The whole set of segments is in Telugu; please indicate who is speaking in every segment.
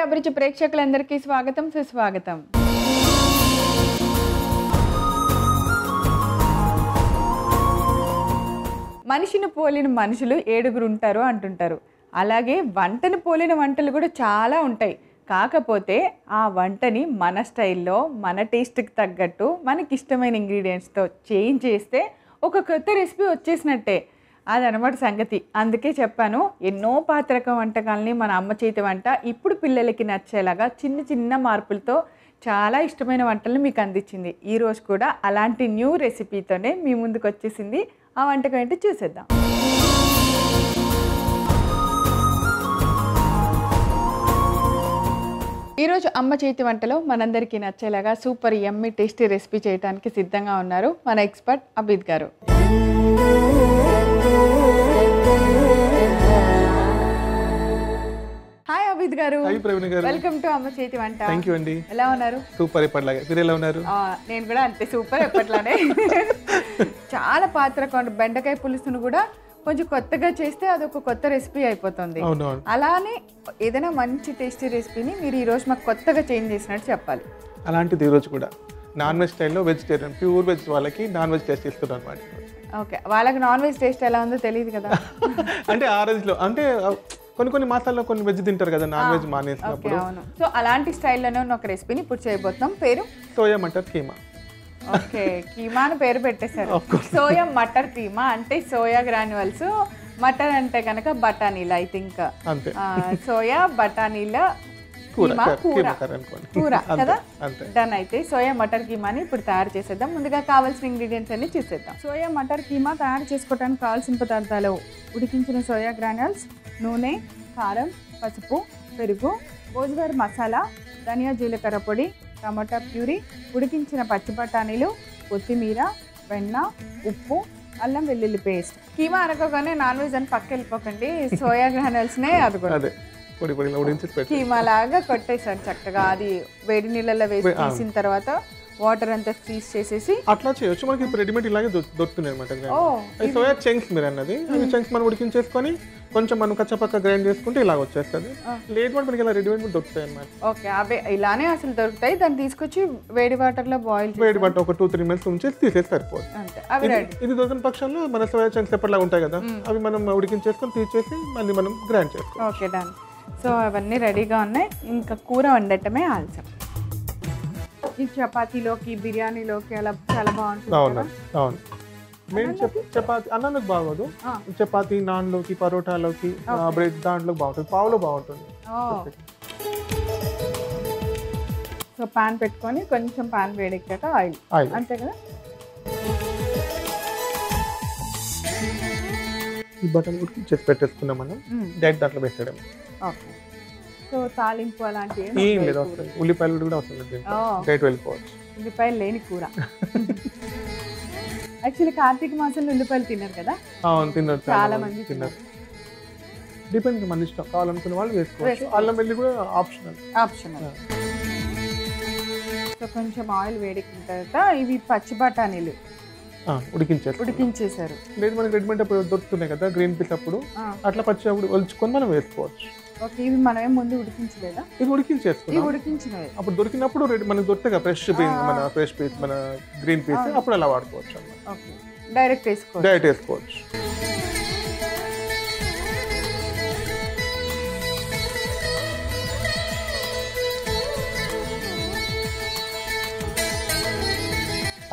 Speaker 1: అభిరుచి ప్రేక్షకులందరికీ స్వాగతం సుస్వాగతం. మనిషిని పోలిన మనుషులు 7 ఉంటారు అంటుంటారు. అలాగే వంటను పోలిన వంటలు కూడా చాలా ఉంటాయి. కాకపోతే ఆ వంటని మన స్టైల్లో మన టేస్ట్కి తగ్గట్టు మనకి ఇష్టమైన ఇంగ్రీడియంట్స్తో చేంజ్ చేస్తే ఒక కొత్త రెసిపీ వచ్చేసినట్టే. అదనమాట సంగతి. అందుకే చెప్పాను, ఎన్నో పాతరకం వంటకాలని మన అమ్మ చేతి వంట ఇప్పుడు పిల్లలకి నచ్చేలాగా చిన్న చిన్న మార్పులతో చాలా ఇష్టమైన వంటలను మీకు అందించింది. ఈరోజు కూడా అలాంటి న్యూ రెసిపీతోనే మీ ముందుకు వచ్చేసింది. ఆ వంటకం ఏంటో చూసేద్దాం. ఈరోజు అమ్మ చేతి వంటలో మనందరికీ నచ్చేలాగా సూపర్ యమ్మీ టేస్టీ రెసిపీ చేయడానికి సిద్ధంగా ఉన్నారు మన ఎక్స్పర్ట్ అబీద్ గారు. హాయ్ అబీద్ గారు. వెల్కమ్ టు అమ్మ చేతి వంట.
Speaker 2: థాంక్యూ అండి.
Speaker 1: ఎలా ఉన్నారు?
Speaker 2: సూపర్. ఎప్పటిలాగే మీరు ఎలా ఉన్నారు?
Speaker 1: నేను కూడా అంతే సూపర్, ఎప్పట్లానే. చాలా పాత్ర బెండకాయ పులుసును కూడా కొంచెం కొత్తగా చేస్తే అదొక కొత్త రెసిపీ అయిపోతుంది. అలానే ఏదైనా మంచి టేస్టీ రెసిపీని మీరు ఈరోజు మాకు కొత్తగా చేంజ్ చేసినట్టు చెప్పాలి.
Speaker 2: అలాంటిది ఈరోజు కూడా నాన్ వెజ్ స్టైల్లో వెజిటేరియన్ ప్యూర్ వెజ్ వాళ్ళకి నాన్ వెజ్ టేస్ట్ ఇస్తున్నాను అనమాట.
Speaker 1: ఓకే, వాళ్ళకి నాన్ వెజ్ టేస్ట్ ఎలా ఉందో తెలియదు కదా.
Speaker 2: అంటే ఆ రోజులో అంటే కొన్ని మాసాల్లో కొన్ని వెజ్ తింటారు కదా నాన్ వెజ్ మానేసినప్పుడు.
Speaker 1: సో అలాంటి స్టైల్లోనే ఉన్న ఒక రెసిపీని ఇప్పుడు చేయబోతున్నాం. పేరు
Speaker 2: సోయా మటర్ కీమా.
Speaker 1: ఓకే, కీమా అని పేరు పెట్టేశారు. సోయా మటర్ కీమా అంటే సోయా గ్రాన్యువల్స్, మటర్ అంటే కనుక బఠానీలు. ఐ థింక్
Speaker 2: అంతే.
Speaker 1: సోయా బఠానీల కూర కదా. డన్. అయితే సోయా మటర్ కీమాని ఇప్పుడు తయారు చేసేద్దాం. ముందుగా కావాల్సిన ఇంగ్రీడియంట్స్ అన్ని చూసేద్దాం. సోయా మటర్ కీమా తయారు చేసుకోవడానికి కావాల్సిన పదార్థాలు: ఉడికించిన సోయా గ్రాన్యుల్స్, నూనె, కారం, పసుపు, పెరుగు, రోజువారీ మసాలా, ధనియా జీలకర్ర పొడి, టమాటా ప్యూరీ, ఉడికించిన పచ్చి బఠానీలు, కొత్తిమీర, వెన్న, ఉప్పు, అల్లం వెల్లుల్లి పేస్ట్. కీమా అనగానే నాన్ వెజ్ అని పక్క వెళ్ళిపోకండి. సోయా గ్రాన్యుల్స్నే అది కీమా లాగా కొట్టేసాను చక్కగా. అది వేడి నీళ్ళలో వేసి తీసిన తర్వాత వాటర్ అంతా ఫ్రీజ్ చేసేసి
Speaker 2: అట్లా చేయొచ్చు. మనకి రెడీమేడ్ ఇలాగే దొరుకుతున్నాయి అనమాట. సోయా చంక్స్ మీరు అన్నది, అవి చంక్స్ మనం ఉడికించేసుకొని కొంచెం మనం కచ్చపక్క గ్రైండ్ చేసుకుంటే ఇలాగ వచ్చేస్తుంది. లేదు మనకి ఇలా రెడీమేడ్ దొరుకుతాయి అనమాట.
Speaker 1: ఓకే, అవే ఇలానే అసలు దొరుకుతాయి. దాన్ని తీసుకొచ్చి వేడి వాటర్ లో బాయిల్,
Speaker 2: వేడి వాటర్ ఒక 2-3 minutes ఉంచేసి తీసేసి సరిపోతుంది. ఇది దొరికిన పక్షంలో మన సోయా చంక్స్ ఎప్పటిలా ఉంటాయి కదా, అవి మనం ఉడికించేసుకొని తీసేసి మళ్ళీ మనం గ్రైండ్ చేసుకోవాలి.
Speaker 1: Okay, done. సో అవన్నీ రెడీగా ఉన్నాయి. ఇంకా కూర వండటమే ఆలస్యం. ఈ చపాతీలోకి, బిర్యానీలోకి అలా చాలా బాగుంటుంది.
Speaker 2: అవును. మెయిన్ చపాతీ అన్నానికి బాగోదు, చపాతీ నాన్లోకి, పరోటాలోకి, బ్రెడ్ దాంట్లో బాగుంటుంది, పావులో బాగుంటుంది.
Speaker 1: సో పాన్ పెట్టుకొని కొంచెం పాన్ వేడెక్కాక ఆయిల్, అంతే కదా.
Speaker 2: ఈ బటన్ ఉడికి పెట్టేసుకున్నాం మనం. డైరెక్ట్ దాంట్లో పెట్టడం.
Speaker 1: ఓకే. సో తాలింపు అలాంటివి
Speaker 2: ఏం లేదు, వస్తుంది. ఉల్లిపాయలు కూడా అవసరం లేదు, డైరెక్ట్ వెళ్ళిపోవచ్చు.
Speaker 1: ఉల్లిపాయలు లేని కూర. యాక్చువల్లీ కార్తీక మాసంలో ఉల్లిపాయలు తిన్నారు కదా.
Speaker 2: అవును, తిన్నారు,
Speaker 1: చాలా మంది తిన్నారు.
Speaker 2: డిపెండ్, మన ఇష్టం. కావాలనుకునే వాళ్ళు వేసుకోవచ్చు. అల్లం వెల్లి కూడా ఆప్షనల్.
Speaker 1: సో కొంచెం ఆయిల్ వేడెక్కిన తర్వాత ఇవి పచ్చి బఠానీలు ఉడికించేసారు.
Speaker 2: లేదు మనకి రెడీమేడ్ అప్పుడు దొరుకుతున్నాయి కదా గ్రీన్ పీస్, అప్పుడు అట్లా పచ్చి అప్పుడు ఒలుచుకొని మనం వేసుకోవచ్చు.
Speaker 1: ఓకే, ఇవి మనమే ముందు ఉడికించలేదా?
Speaker 2: ఇది ఉడికించినవి అప్పుడు దొరికినప్పుడు మనకు దొరుకుతాయి ఫ్రెష్ పీస్, మన ఫ్రెష్ పీస్, మన గ్రీన్ పీస్, అప్పుడు అలా వాడుకోవచ్చు అన్నమాట.
Speaker 1: డైరెక్ట్
Speaker 2: వేసుకోవచ్చు.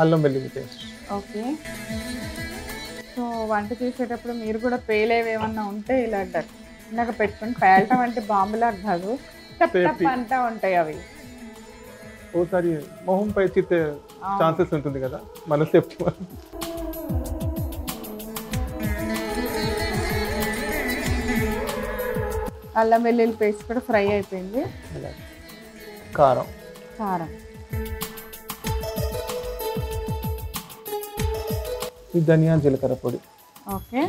Speaker 2: అల్లం వెల్లుల్లి పేస్ట్.
Speaker 1: ఓకే. సో వంట చేసేటప్పుడు మీరు కూడా పేలేవేమన్నా ఉంటే ఇలా ఇందాక పెట్టుకుని, పేలటం అంటే బాంబులా కాదు, అంటా ఉంటాయి అవి.
Speaker 2: ఓసారి మొహం పై చిత్తే ఛాన్సెస్ ఉంటుంది కదా మనసు ఎక్కువ.
Speaker 1: అల్లం వెల్లుల్లి పేస్ట్ కూడా ఫ్రై అయిపోయింది.
Speaker 2: కారం, ఈ ధనియా జీలకర్ర పొడి.
Speaker 1: ఓకే.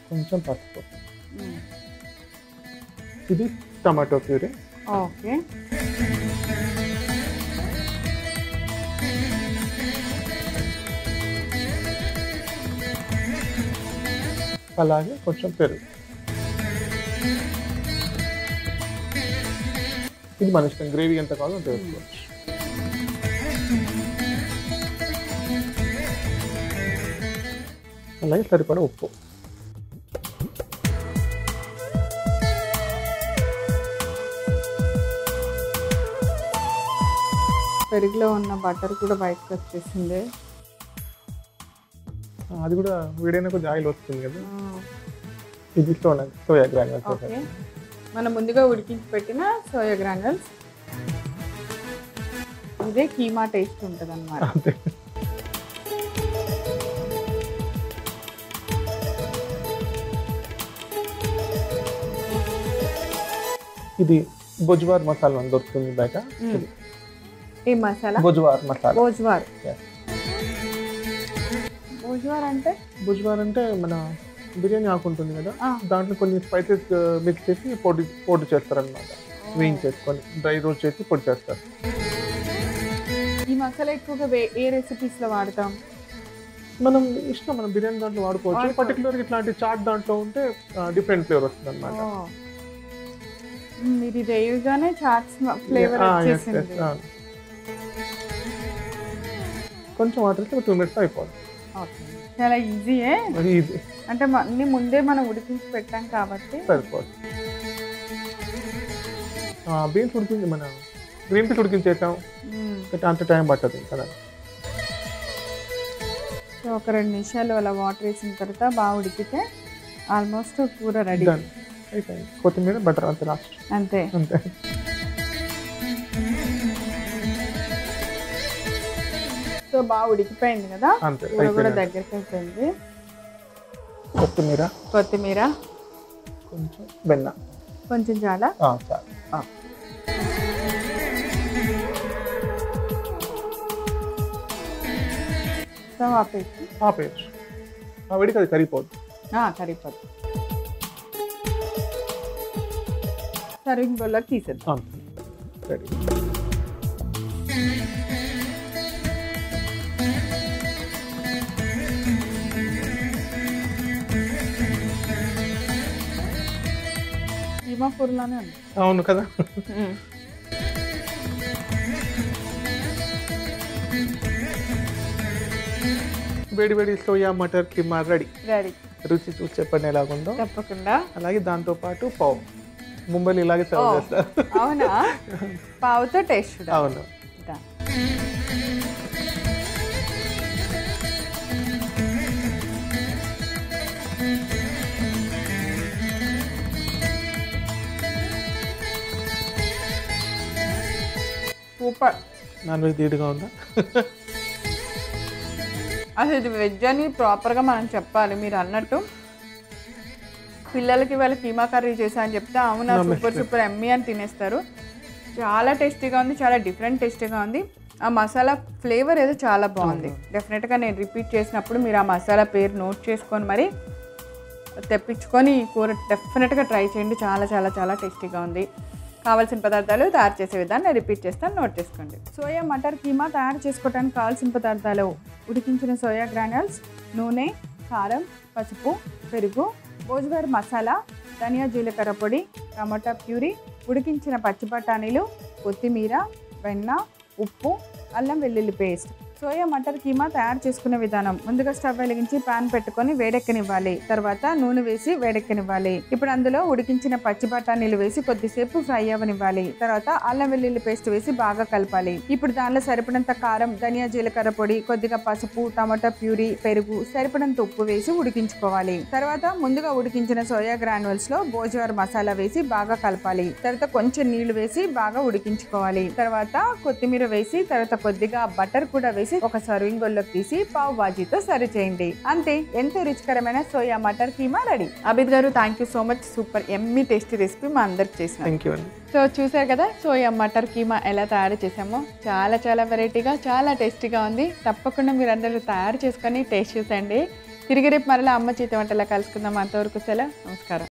Speaker 2: కొంచెం పసుపు. ఇది టమాటో ప్యూరీ.
Speaker 1: ఓకే.
Speaker 2: అలాగే కొంచెం పెరుగు. ఇది మన ఇష్టం, గ్రేవీ ఎంత కావాలో అంత వేసుకోవచ్చు. అలాగే సరిపడా ఉప్పు.
Speaker 1: పెరుగులో ఉన్న బటర్ కూడా బయటకు వచ్చేసింది.
Speaker 2: అది కూడా వేడైనా కొంచెం ఆయిల్ వస్తుంది కదా. ఇది సోయా గ్రాన్యూల్స్.
Speaker 1: ఓకే, మనం ముందుగా ఉడికించి పెట్టిన సోయా గ్రాన్యూల్స్. ఇదే కీమా టేస్ట్ ఉంటుంది అన్నమాట.
Speaker 2: ఇది బొజ్వార్ మసాలా అని దొరుకుతుంది బయట.
Speaker 1: ఈ మసాలా
Speaker 2: బొజ్వార్ మసాలా.
Speaker 1: బొజ్వార్. బొజ్వార్ అంటే?
Speaker 2: బొజ్వార్ అంటే మన బిర్యానీ ఆకు ఉంటుంది కదా, దాంట్లో కొన్ని స్పైసెస్ మిక్స్ చేసి పొడి చేస్తారు అనమాట. వేయించేసుకొని డ్రై రోస్ట్ చేసి పొడి చేస్తారు.
Speaker 1: ఈ మసాలా ఎక్కువగా ఏ రెసిపీస్ లో వాడతాం?
Speaker 2: మనం ఇష్టం, మనం బిర్యానీ దాంట్లో వాడుకోవచ్చు. పర్టికులర్గా ఇట్లాంటి చాట్ దాంట్లో ఉంటే డిఫరెంట్ ఫ్లేవర్ వస్తుంది అనమాట.
Speaker 1: ఇది వేయగానే చాట్స్ ఫ్లేవర్ వచ్చేసింది.
Speaker 2: కొంచెం వాటర్ ఇస్తే 2 minutes అయిపోతుంది.
Speaker 1: చాలా ఈజీయే.
Speaker 2: ఈజీ
Speaker 1: అంటే అన్ని ముందే మనం ఉడికించి పెట్టాం కాబట్టి
Speaker 2: సరిపోతుంది. బీన్స్ ఉడికించి మన గ్రీన్ పీస్ ఉడికించేసాం, అంత టైం పట్టదు కదా.
Speaker 1: సో ఒక 2 నిమిషాలు అలా వాటర్ వేసిన తర్వాత బాగా ఉడికితే ఆల్మోస్ట్ కూర రెడీ.
Speaker 2: అయిపోయింది. కొత్తిమీర, బటర్ అంతే లాస్ట్.
Speaker 1: అంతే
Speaker 2: అంతే.
Speaker 1: సో బాగా ఉడికిపోయింది కదా,
Speaker 2: అంతే
Speaker 1: కూర కూడా దగ్గరికి అయిపోయింది.
Speaker 2: కొత్తిమీర, కొంచెం వెన్న,
Speaker 1: కొంచెం చాలా సో
Speaker 2: ఆపేయచ్చు. వేడికి అది కరిగిపోద్దు.
Speaker 1: కరిగిపోద్దు. సర్వింగ్ బౌల్లోకి తీసేద్దాం.
Speaker 2: రెడీ.
Speaker 1: కీమా కూరలోనే ఉంది.
Speaker 2: అవును కదా. వేడి వేడి సోయా మటర్ కీమా రెడీ. రుచి చూసి చెప్పండి ఎలాగుందో.
Speaker 1: తప్పకుండా.
Speaker 2: అలాగే దాంతో పాటు పావు, ముంబైలో ఇలాగే సర్వ్ చేస్తారు.
Speaker 1: అవునా? పావుతో టేస్ట్.
Speaker 2: అవును.
Speaker 1: సూపర్.
Speaker 2: నాన్ వెజ్ తీడిగా ఉందా?
Speaker 1: అసలు ఇది వెజ్ అని ప్రాపర్గా మనం చెప్పాలి. మీరు అన్నట్టు పిల్లలకి వాళ్ళ కీమా కర్రీ చేసా అని చెప్తే అవునా సూపర్ ఎమ్మీ అని తినేస్తారు. చాలా టేస్టీగా ఉంది, చాలా డిఫరెంట్ టేస్టీగా ఉంది. ఆ మసాలా ఫ్లేవర్ ఏదో చాలా బాగుంది. డెఫినెట్గా నేను రిపీట్ చేసినప్పుడు మీరు ఆ మసాలా పేరు నోట్ చేసుకొని మరి తెప్పించుకొని కూర డెఫినెట్గా ట్రై చేయండి. చాలా చాలా చాలా టేస్టీగా ఉంది. కావాల్సిన పదార్థాలు తయారు చేసే విధాన్ని రిపీట్ చేస్తాను, నోట్ చేసుకోండి. సోయా మటర్ కీమా తయారు చేసుకోవడానికి కావాల్సిన పదార్థాలు: ఉడికించిన సోయా గ్రాన్యూల్స్, నూనె, కారం, పసుపు, పెరుగు, బోజ్వార్ మసాలా, ధనియా జీలకర్ర పొడి, టమాటా ప్యూరీ, ఉడికించిన పచ్చి బఠానీలు, కొత్తిమీర, వెన్న, ఉప్పు, అల్లం వెల్లుల్లి పేస్ట్. సోయా మటర్ కీమా తయారు చేసుకునే విధానం: ముందుగా స్టవ్ వెలిగించి పాన్ పెట్టుకొని వేడెక్కనివ్వాలి. తర్వాత నూనె వేసి వేడెక్కనివ్వాలి. ఇప్పుడు అందులో ఉడికించిన పచ్చి బఠానీలు వేసి కొద్దిసేపు ఫ్రై అవ్వనివ్వాలి. తర్వాత అల్లం వెల్లుల్లి పేస్ట్ వేసి బాగా కలపాలి. ఇప్పుడు దానిలో సరిపడంత కారం, ధనియా జీలకర్ర పొడి, కొద్దిగా పసుపు, టమాటా ప్యూరీ, పెరుగు, సరిపడంత ఉప్పు వేసి ఉడికించుకోవాలి. తర్వాత ముందుగా ఉడికించిన సోయా గ్రాన్యూల్స్ లో బోజ్వార్ మసాలా వేసి బాగా కలపాలి. తర్వాత కొంచెం నీళ్లు వేసి బాగా ఉడికించుకోవాలి. తర్వాత కొత్తిమీర వేసి తర్వాత కొద్దిగా బటర్ కూడా వేసి ఒక సర్వింగ్ బౌల్లోకి తీసి పావ్ బాజీతో సర్వ్ చేయండి. అంతే, ఎంతో రుచికరమైన సోయా మటర్ కీమా రెడీ. అభిద్ గారు, thank you so much. Super Emmy tasty recipe మా అందరికి చేసిన. సో చూసారు కదా సోయా మటర్ కీమా ఎలా తయారు చేసామో. చాలా చాలా వెరైటీగా, చాలా టేస్టీగా ఉంది. తప్పకుండా మీరు అందరూ తయారు చేసుకొని టేస్ట్ చూసండి. తిరిగి రేపు మరలా అమ్మ చేతి వంటలా కలుసుకుందాం. అంతవరకు సెలవు, నమస్కారం.